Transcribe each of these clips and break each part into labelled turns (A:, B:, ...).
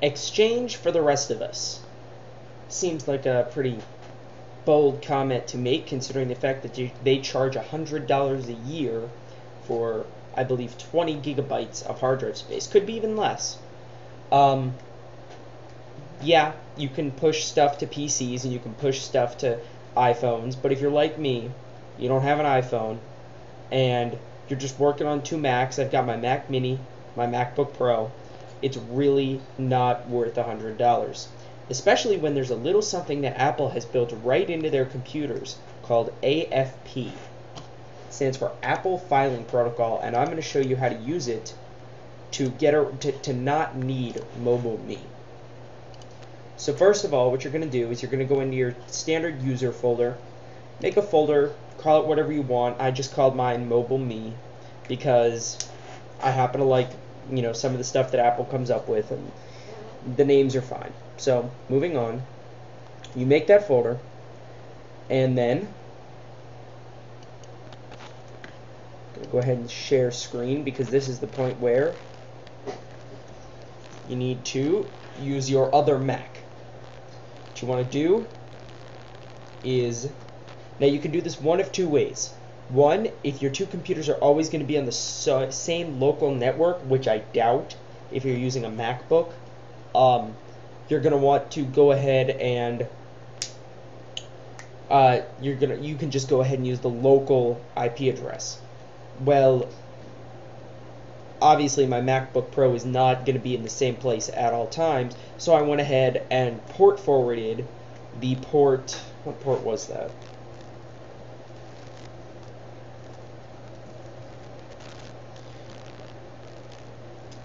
A: exchange for the rest of us. Seems like a pretty bold comment to make, considering the fact that they charge $100 a year for, I believe, 20 gigabytes of hard drive space. Could be even less. Yeah, you can push stuff to PCs and you can push stuff to iPhones, but if you're like me, you don't have an iPhone, and you're just working on two Macs. I've got my Mac Mini, my MacBook Pro. It's really not worth $100. Especially when there's a little something that Apple has built right into their computers called AFP. It stands for Apple Filing Protocol, and I'm going to show you how to use it to not need MobileMe. So first of all, what you're going to do is you're going to go into your standard user folder, make a folder, call it whatever you want. I just called mine MobileMe because I happen to like, some of the stuff that Apple comes up with, and the names are fine. So, moving on, you make that folder, and then I'm going to go ahead and share screen, because this is the point where you need to use your other Mac. What you want to do is, now you can do this one of two ways. One, if your two computers are always going to be on the same local network, which I doubt if you're using a MacBook, you're going to want to go ahead and you can just go ahead and use the local IP address. Well, obviously my MacBook Pro is not going to be in the same place at all times, so I went ahead and port forwarded the port. What port was that?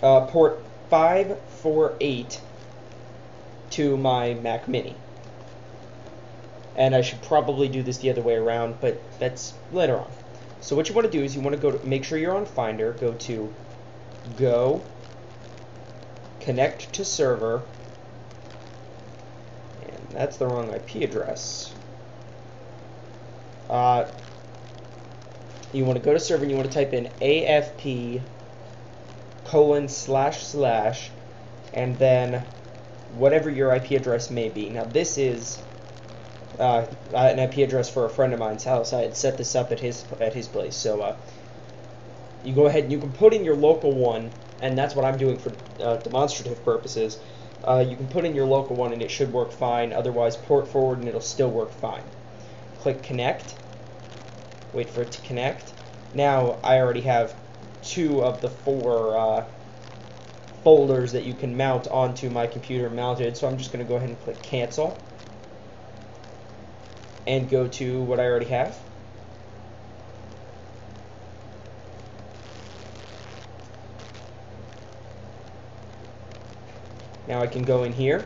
A: Port 548 to my Mac Mini. And I should probably do this the other way around, but that's later on. So what you want to do is you want to go to, make sure you're on Finder, go to Go, Connect to Server, and that's the wrong IP address. You want to go to server and you want to type in AFP:// and then whatever your IP address may be. Now this is an IP address for a friend of mine's house. I had set this up at his place. So you go ahead and you can put in your local one, and that's what I'm doing for demonstrative purposes. You can put in your local one and it should work fine. Otherwise, port forward and it'll still work fine. Click connect. Wait for it to connect. Now I already have 2 of the 4 folders that you can mount onto my computer mounted, so I'm just going to go ahead and click cancel and go to what I already have. Now I can go in here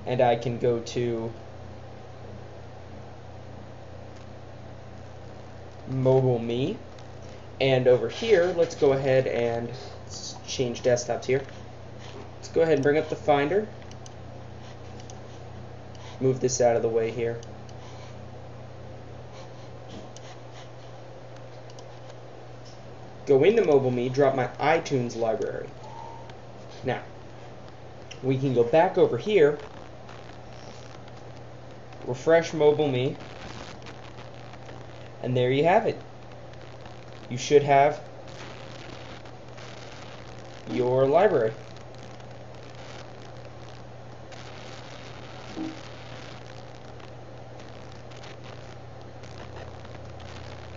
A: and I can go to MobileMe, and over here let's go ahead and change desktops here. Let's go ahead and bring up the Finder, move this out of the way here. Go into MobileMe, drop my iTunes library. Now we can go back over here, refresh MobileMe, and there you have it. You should have your library.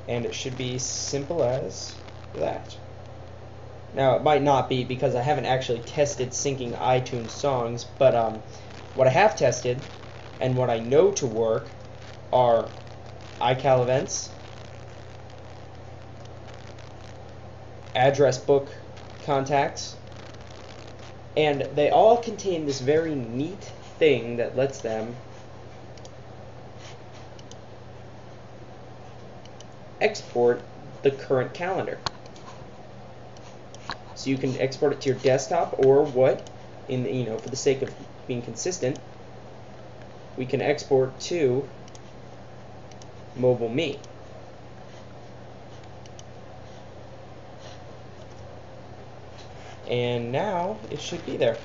A: And it should be simple as that. Now, it might not be because I haven't actually tested syncing iTunes songs, but what I have tested and what I know to work are iCal events, address book contacts, and they all contain this very neat thing that lets them export the current calendar. So you can export it to your desktop, or what, for the sake of being consistent, we can export to MobileMe. And now it should be there.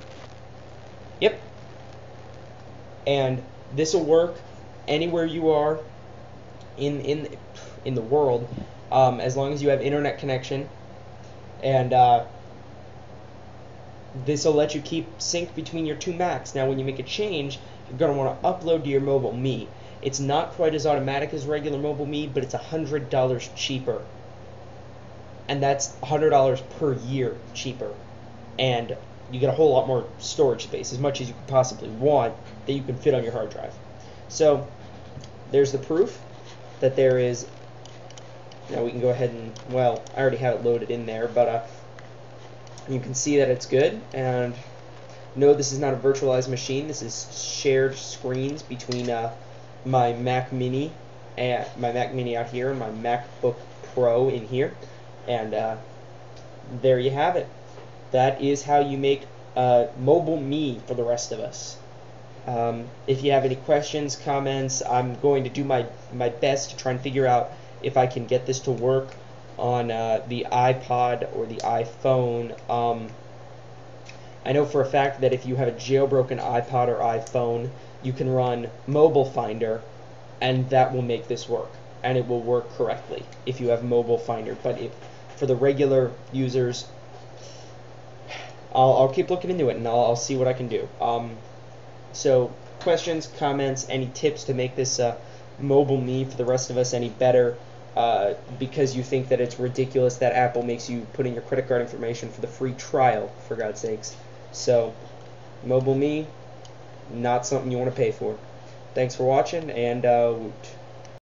A: Yep. And this will work anywhere you are in the world, as long as you have internet connection. And this will let you keep sync between your two Macs. Now, when you make a change, you're going to want to upload to your MobileMe. It's not quite as automatic as regular MobileMe, but it's $100 cheaper. And that's $100 per year cheaper. And you get a whole lot more storage space, as much as you could possibly want, that you can fit on your hard drive. So, there's the proof that there is. Now we can go ahead and, well, I already have it loaded in there, but you can see that it's good. And no, this is not a virtualized machine. This is shared screens between my Mac Mini out here and my MacBook Pro in here. And there you have it. That is how you make MobileMe for the rest of us. If you have any questions, comments, I'm going to do my best to try and figure out if I can get this to work on the iPod or the iPhone. I know for a fact that if you have a jailbroken iPod or iPhone, you can run Mobile Finder, and that will make this work. And it will work correctly if you have Mobile Finder. But for the regular users, I'll keep looking into it, and I'll see what I can do. So, questions, comments, any tips to make this MobileMe for the rest of us any better, because you think that it's ridiculous that Apple makes you put in your credit card information for the free trial, for God's sakes. So, MobileMe, not something you want to pay for. Thanks for watching, and woot.